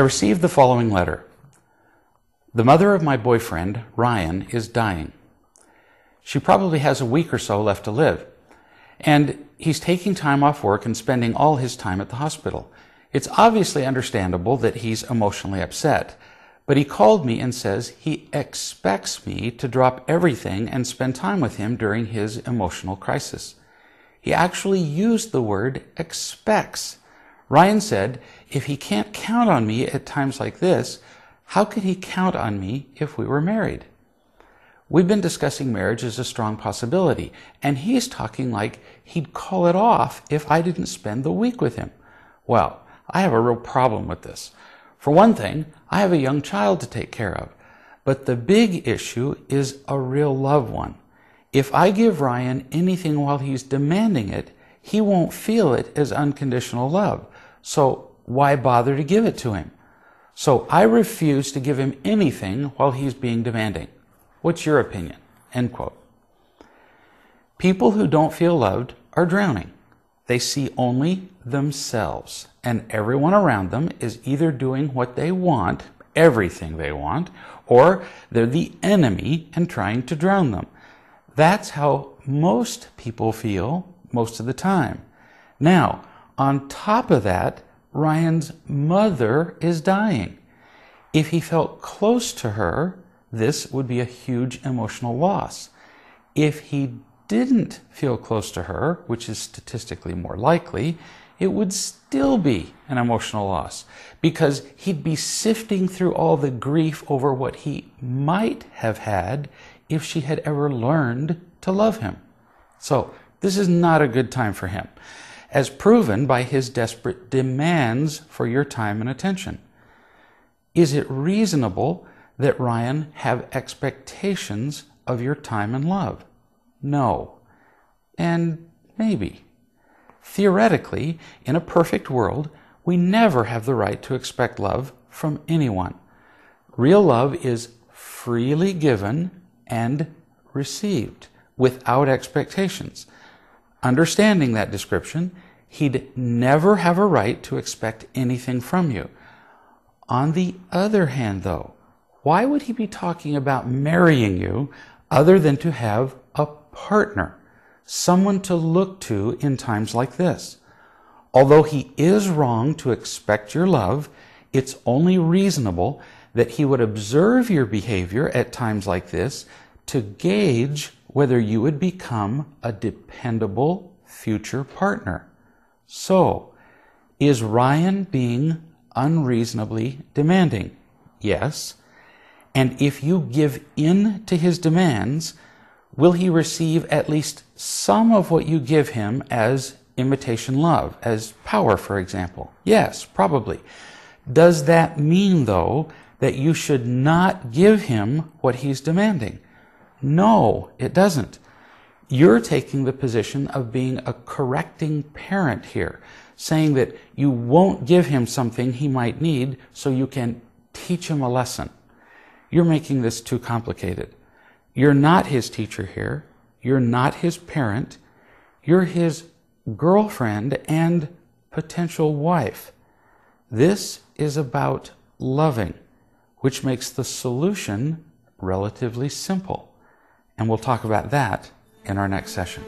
I received the following letter. The mother of my boyfriend, Ryan, is dying. She probably has a week or so left to live. And he's taking time off work and spending all his time at the hospital. It's obviously understandable that he's emotionally upset. But he called me and says he expects me to drop everything and spend time with him during his emotional crisis. He actually used the word expects. Ryan said, if he can't count on me at times like this, how could he count on me if we were married? We've been discussing marriage as a strong possibility, and he's talking like he'd call it off if I didn't spend the week with him. Well, I have a real problem with this. For one thing, I have a young child to take care of, but the big issue is a real loved one. If I give Ryan anything while he's demanding it, he won't feel it as unconditional love. So why bother to give it to him? So I refuse to give him anything while he's being demanding. What's your opinion? End quote. People who don't feel loved are drowning. They see only themselves, and everyone around them is either doing what they want, everything they want, or they're the enemy and trying to drown them. That's how most people feel most of the time. Now, on top of that, Ryan's mother is dying. If he felt close to her, this would be a huge emotional loss. If he didn't feel close to her, which is statistically more likely, it would still be an emotional loss because he'd be sifting through all the grief over what he might have had if she had ever learned to love him. So this is not a good time for him, as proven by his desperate demands for your time and attention. Is it reasonable that Ryan have expectations of your time and love? No. And maybe. Theoretically, in a perfect world, we never have the right to expect love from anyone. Real love is freely given and received without expectations. Understanding that description, he'd never have a right to expect anything from you. On the other hand, though, why would he be talking about marrying you other than to have a partner, someone to look to in times like this? Although he is wrong to expect your love, it's only reasonable that he would observe your behavior at times like this to gauge whether you would become a dependable future partner. So, is Ryan being unreasonably demanding? Yes. And if you give in to his demands, will he receive at least some of what you give him as imitation love, as power, for example? Yes, probably. Does that mean, though, that you should not give him what he's demanding? No, it doesn't. You're taking the position of being a correcting parent here, saying that you won't give him something he might need so you can teach him a lesson. You're making this too complicated. You're not his teacher here. You're not his parent. You're his girlfriend and potential wife. This is about loving, which makes the solution relatively simple. And we'll talk about that in our next session.